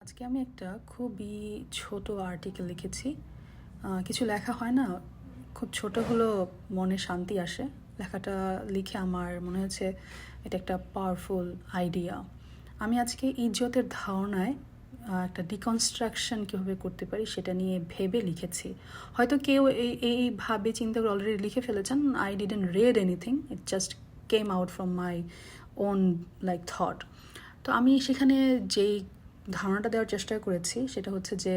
আজকে আমি একটা খুবই ছোট আর্টিকেল লিখেছি। কিছু লেখা হয় না, খুব ছোট হলো মনে শান্তি আসে। লেখাটা লিখে আমার মনে হয়েছে এটা একটা পাওয়ারফুল আইডিয়া। আমি আজকে ইজ্জতের ধারণায় একটা ডিকনস্ট্রাকশন কীভাবে করতে পারি সেটা নিয়ে ভেবে লিখেছি। হয়তো কেউ এইভাবে চিন্তা করে অলরেডি লিখে ফেলেছেন। I didn't read anything, it just came out from my own thought. তো আমি সেখানে যেই ধারণাটা দেওয়ার চেষ্টা করেছি সেটা হচ্ছে যে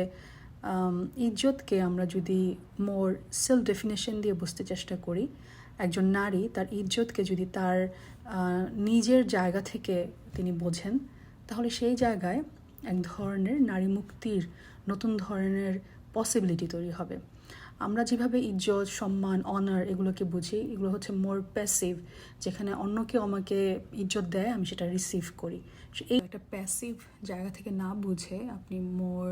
ইজ্জতকে আমরা যদি মোর সেলফ ডেফিনেশন দিয়ে বুঝতে চেষ্টা করি, একজন নারী তার ইজ্জতকে যদি তার নিজের জায়গা থেকে তিনি বোঝেন, তাহলে সেই জায়গায় এক ধরনের নারী মুক্তির নতুন ধরনের পসিবিলিটি তৈরি হবে। আমরা যেভাবে ইজ্জত, সম্মান, অনার এগুলোকে বুঝি, এগুলো হচ্ছে মোর প্যাসিভ, যেখানে অন্য কেউ আমাকে ইজ্জত দেয়, আমি সেটা রিসিভ করি। এই একটা প্যাসিভ জায়গা থেকে না বুঝে আপনি more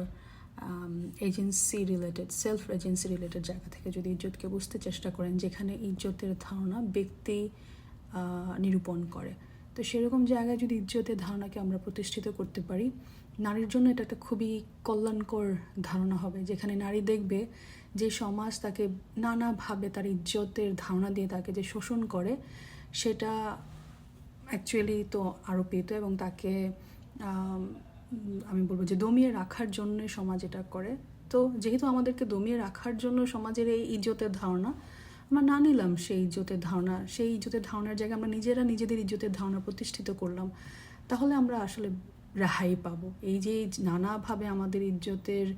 agency related, self agency related জায়গা থেকে যদি ইজ্জতকে বুঝতে চেষ্টা করেন, যেখানে ইজ্জতের ধারণা ব্যক্তি নিরূপণ করে, তো সেরকম জায়গায় যদি ইজ্জতের ধারণাকে আমরা প্রতিষ্ঠিত করতে পারি, নারীর জন্য এটা একটা খুবই কল্যাণকর ধারণা হবে। যেখানে নারী দেখবে যে সমাজ তাকে নানাভাবে তার ইজ্জতের ধারণা দিয়ে তাকে যে শোষণ করে, সেটা অ্যাকচুয়ালি তো আরোপিত, এবং তাকে আমি বলবো যে দমিয়ে রাখার জন্য সমাজ এটা করে। তো যেহেতু আমাদেরকে দমিয়ে রাখার জন্য সমাজের এই ইজ্জতের ধারণা, আমরা না নিলাম সেই ইজ্জতের ধারণা, সেই ইজ্জতের ধারণার জায়গায় আমরা নিজেরা নিজেদের ইজ্জতের ধারণা প্রতিষ্ঠিত করলাম, তাহলে আমরা আসলে রেহাই পাবো। এই যে নানাভাবে আমাদের ইজ্জতের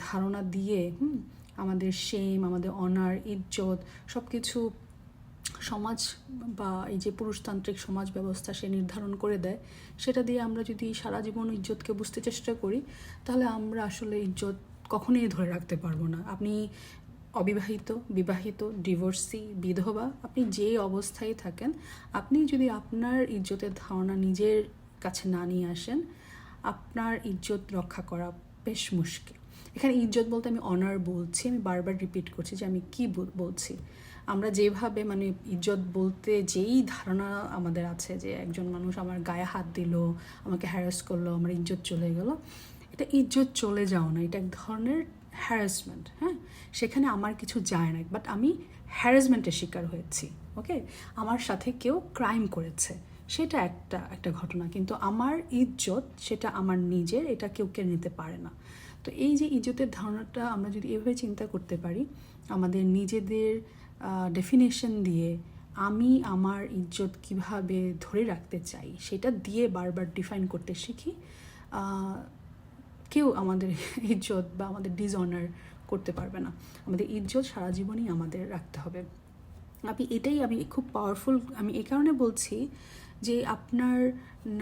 ধারণা দিয়ে আমাদের শেম, আমাদের অনার, ইজ্জত সব কিছু সমাজ বা এই যে পুরুষতান্ত্রিক সমাজ ব্যবস্থা সে নির্ধারণ করে দেয়, সেটা দিয়ে আমরা যদি সারা জীবন ইজ্জতকে বুঝতে চেষ্টা করি, তাহলে আমরা আসলে ইজ্জত কখনোই ধরে রাখতে পারবো না। আপনি অবিবাহিত, বিবাহিত, ডিভোর্সি, বিধবা, আপনি যে অবস্থায় থাকেন, আপনি যদি আপনার ইজ্জতের ধারণা নিজের কাছে না নিয়ে আসেন, আপনার ইজ্জত রক্ষা করা বেশ মুশকিল। এখানে ইজ্জত বলতে আমি অনার বলছি, আমি বারবার রিপিট করছি যে আমি কি বলছি। আমরা যেভাবে ইজ্জত বলতে যেই ধারণা আমাদের আছে যে একজন মানুষ আমার গায়ে হাত দিল, আমাকে হ্যারাস করলো, আমার ইজ্জত চলে গেল, এটা ইজ্জত চলে যাও না, এটা এক ধরনের হ্যারাসমেন্ট। হ্যাঁ, সেখানে আমার কিছু যায় না, বাট আমি হ্যারাসমেন্টের শিকার হয়েছি। ওকে, আমার সাথে কেউ ক্রাইম করেছে, সেটা একটা ঘটনা, কিন্তু আমার ইজ্জত সেটা আমার নিজের, এটা কেউ কেড়ে নিতে পারে না। তো এই যে ইজ্জতের ধারণাটা আমরা যদি এভাবে চিন্তা করতে পারি, আমাদের নিজেদের ডেফিনেশন দিয়ে আমি আমার ইজ্জত কিভাবে ধরে রাখতে চাই সেটা দিয়ে বারবার ডিফাইন করতে শিখি, কেউ আমাদের ইজ্জত বা আমাদের ডিসঅনার করতে পারবে না। আমাদের ইজ্জত সারা জীবনই আমাদের রাখতে হবে। আমি খুব পাওয়ারফুল, আমি এই কারণে বলছি যে আপনার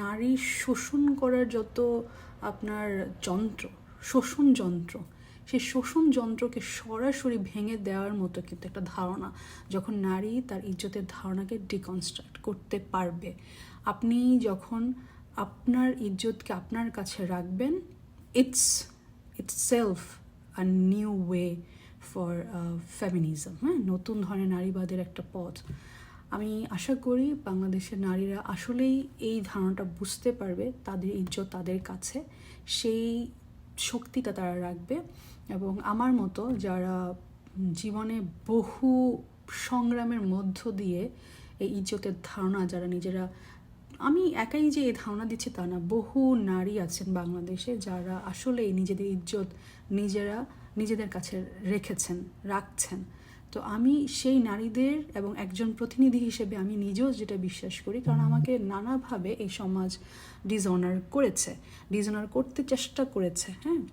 নারী শোষণ করার যত আপনার শোষণ যন্ত্র, সেই শোষণ যন্ত্রকে সরাসরি ভেঙে দেওয়ার মতো কিন্তু একটা ধারণা, যখন নারী তার ইজ্জতের ধারণাকে ডিকনস্ট্রাক্ট করতে পারবে। আপনি যখন আপনার ইজ্জতকে আপনার কাছে রাখবেন, it's self a new way for feminism. হ্যাঁ, নতুন ধরনের নারীবাদের একটা পথ। আমি আশা করি বাংলাদেশের নারীরা আসলেই এই ধারণাটা বুঝতে পারবে, তাদের ইজ্জত তাদের কাছে, সেই শক্তিটা তারা রাখবে। এবং আমার মতো যারা জীবনে বহু সংগ্রামের মধ্য দিয়ে এই ইজ্জতের ধারণা, যারা নিজেরা, আমি একাই যে এই ধারণা দিচ্ছি তা না, বহু নারী আছেন বাংলাদেশে যারা আসলেই নিজেদের ইজ্জত নিজেদের কাছে রাখছেন। তো আমি সেই নারীদের এবং একজন প্রতিনিধি হিসেবে আমি নিজেও যেটা বিশ্বাস করি, কারণ আমাকে নানাভাবে এই সমাজ ডিসঅনার করতে চেষ্টা করেছে। হ্যাঁ,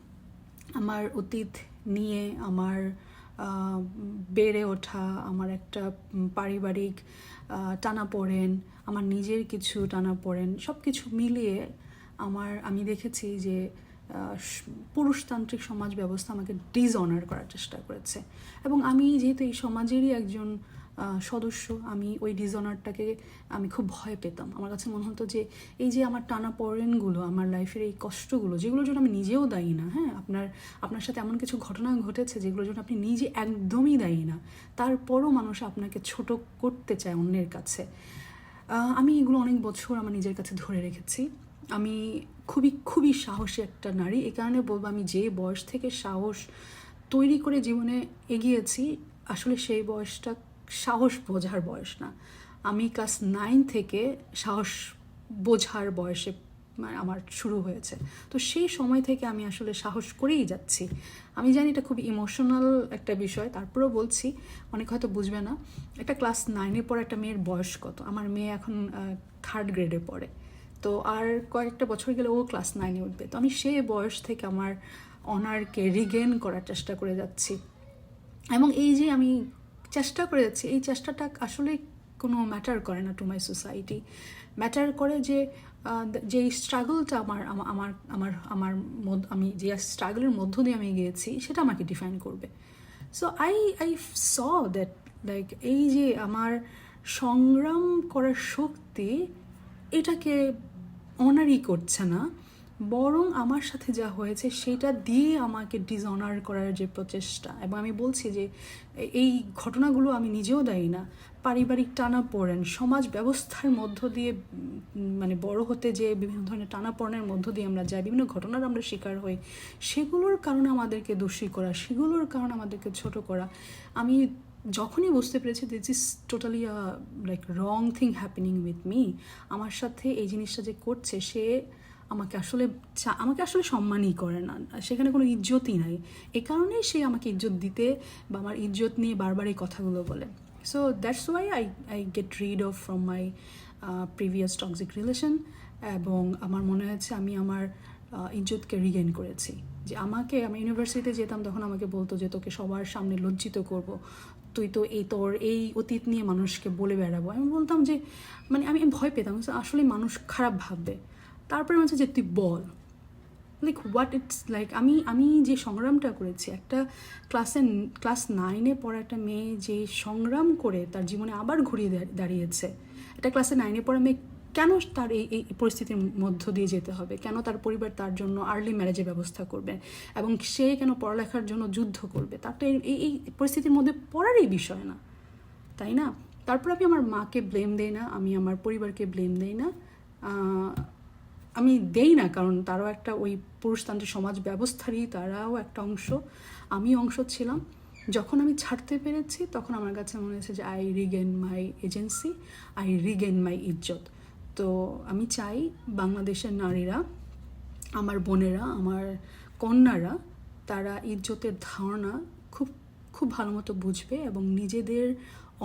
আমার অতীত নিয়ে, আমার বেড়ে ওঠা, আমার একটা পারিবারিক টানাপোড়েন, আমার নিজের কিছু টানাপোড়েন, সব কিছু মিলিয়ে আমি দেখেছি যে পুরুষতান্ত্রিক সমাজ ব্যবস্থা আমাকে ডিসঅনার করার চেষ্টা করেছে। এবং আমি যেহেতু এই সমাজেরই একজন সদস্য, আমি ওই ডিসঅনারটাকে আমি খুব ভয় পেতাম। আমার কাছে মনে হতো যে এই যে আমার টানাপোড়েনগুলো, আমার লাইফের এই কষ্টগুলো, যেগুলোর জন্য আমি নিজেও দায়ী না, হ্যাঁ, আপনার সাথে এমন কিছু ঘটনা ঘটেছে যেগুলোর জন্য আপনি নিজে একদমই দায়ী না, তারপরও মানুষ আপনাকে ছোট করতে চায় অন্যের কাছে। আমি এগুলো অনেক বছর আমার নিজের কাছে ধরে রেখেছি। আমি খুবই খুবই সাহসী একটা নারী। এই কারণে বলবো, আমি যে বয়স থেকে সাহস তৈরি করে জীবনে এগিয়েছি, আসলে সেই বয়সটা সাহস বোঝার বয়স না। আমি ক্লাস 9 থেকে সাহস বোঝার বয়সে আমার শুরু হয়েছে। তো সেই সময় থেকে আমি আসলে সাহস করেই যাচ্ছি। আমি জানি এটা খুব ইমোশনাল একটা বিষয়, তারপরেও বলছি, অনেক হয়তো বুঝবে না। একটা ক্লাস 9-এ পড়ে একটা মেয়ের বয়স কত? আমার মেয়ে এখন 3rd গ্রেডে পড়ে। তো আর কয়েকটা বছর গেলে ও ক্লাস 9-এ উঠবে। তো আমি সেই বয়স থেকে আমার অনারকে রিগেন করার চেষ্টা করে যাচ্ছি। এবং এই যে আমি চেষ্টা করে যাচ্ছি, এই চেষ্টাটা আসলে কোনো ম্যাটার করে না টু মাই সোসাইটি। ম্যাটার করে যে যে স্ট্রাগলটা আমি যে স্ট্রাগলের মধ্য দিয়ে আমি গিয়েছি, সেটা আমাকে ডিফাইন করবে। So I saw that, like, এই যে আমার সংগ্রাম করার শক্তি, এটাকে অনারই করছে না, বরং আমার সাথে যা হয়েছে সেটা দিয়ে আমাকে ডিসঅনার করার যে প্রচেষ্টা। এবং আমি বলছি যে এই ঘটনাগুলো আমি নিজেও দায়ী না। পারিবারিক টানাপোড়েন, সমাজ ব্যবস্থার মধ্য দিয়ে মানে বড় হতে যে বিভিন্ন ধরনের টানাপোড়েনের মধ্য দিয়ে আমরা যাই, বিভিন্ন ঘটনার আমরা শিকার হই, সেগুলোর কারণে আমাদেরকে দোষী করা, সেগুলোর কারণে আমাদেরকে ছোট করা। আমি যখনই বুঝতে পেরেছি this is totally like wrong thing happening with me, আমার সাথে এই জিনিসটা যে করছে, সে আমাকে আসলে সম্মানই করে না, সেখানে কোনো ইজ্জতই নাই। এ কারণেই সে আমাকে ইজ্জত দিতে বা আমার ইজ্জত নিয়ে বারবার এই কথাগুলো বলে। So that's why I get rid of from my previous toxic relation. এবং আমার মনে হয়েছে আমি আমার ইজ্জতকে রিগেইন করেছি। যে আমি ইউনিভার্সিটিতে যেতাম, তখন আমাকে বলতো যে তোকে সবার সামনে লজ্জিত করব, তুই তো তোর এই অতীত নিয়ে মানুষকে বলে বেড়াবো। আমি বলতাম যে মানে আমি ভয় পেতাম, আসলে মানুষ খারাপ ভাববে। তারপরে বলছে যে তুই বল, লাইক হোয়াট ইটস লাইক। আমি যে সংগ্রামটা করেছি, একটা ক্লাস 9-এ পড়া একটা মেয়ে যে সংগ্রাম করে তার জীবনে আবার ঘুরিয়ে দাঁড়িয়েছে। একটা ক্লাসে 9-এ পড়া মেয়ে কেন তার এই পরিস্থিতির মধ্য দিয়ে যেতে হবে? কেন তার পরিবার তার জন্য আর্লি ম্যারেজের ব্যবস্থা করবে? এবং সে কেন পড়ালেখার জন্য যুদ্ধ করবে? তার তো এই পরিস্থিতির মধ্যে পড়ারই বিষয় না, তাই না? তারপর আমি আমার মাকে ব্লেম দেই না, আমি আমার পরিবারকে ব্লেম দেই না। আমি দেই না, কারণ তারাও একটা ওই পুরুষতান্ত্রিক সমাজ ব্যবস্থারই তারাও একটা অংশ, আমি অংশ ছিলাম। যখন আমি ছাড়তে পেরেছি, তখন আমার কাছে মনে হয়েছে যে I regain my agency, I regain my izzat. তো আমি চাই বাংলাদেশের নারীরা, আমার বোনেরা, আমার কন্যারা, তারা ইজ্জতের ধারণা খুব খুব ভালো মতো বুঝবে এবং নিজেদের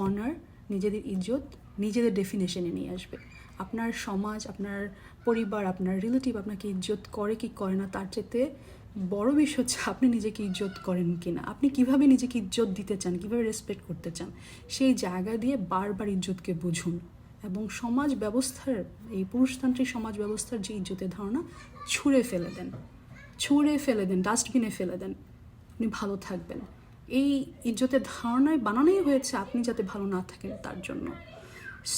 অনার, নিজেদের ইজ্জত নিজেদের ডেফিনেশনে নিয়ে আসবে। আপনার সমাজ, আপনার পরিবার, আপনার রিলেটিভ আপনাকে ইজ্জত করে কি করে না, তার চেয়ে বড় বিষয় হচ্ছে আপনি নিজেকে ইজ্জত করেন কি না, আপনি কীভাবে নিজেকে ইজ্জত দিতে চান, কীভাবে রেসপেক্ট করতে চান। সেই জায়গা দিয়ে বারবার ইজ্জতকে বুঝুন এবং সমাজ ব্যবস্থার, এই পুরুষতান্ত্রিক সমাজ ব্যবস্থার যে ইজ্জতের ধারণা, ছুঁড়ে ফেলে দেন, ডাস্টবিনে ফেলে দেন। আপনি ভালো থাকবেন। এই ইজ্জতের ধারণায় বানানোই হয়েছে আপনি যাতে ভালো না থাকেন তার জন্য।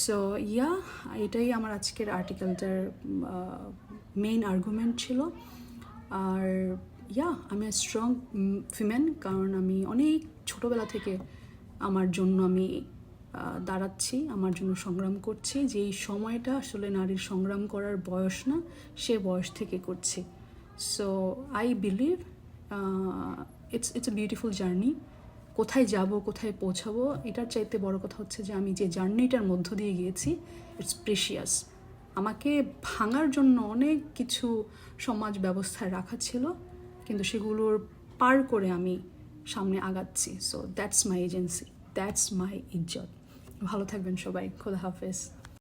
সো এটাই আমার আজকের আর্টিকেলটার মেইন আর্গুমেন্ট ছিল। আর আমি স্ট্রং ফিমেন, কারণ আমি অনেক ছোটোবেলা থেকে আমার জন্য আমি দাঁড়াচ্ছি, আমার জন্য সংগ্রাম করছি। যে এই সময়টা আসলে নারীর সংগ্রাম করার বয়স না, সে বয়স থেকে করছি। So I believe it's a beautiful journey. কোথায় যাব, কোথায় পৌঁছাবো, এটার চাইতে বড় কথা হচ্ছে যে আমি যে জার্নিটার মধ্য দিয়ে গিয়েছি, ইটস প্রেশিয়াস। আমাকে ভাঙার জন্য অনেক কিছু সমাজ ব্যবস্থায় রাখা ছিল, কিন্তু সেগুলোর পার করে আমি সামনে আগাচ্ছি। So that's my agency, that's my izzat. ভালো থাকবেন সবাই, খোদা হাফেজ।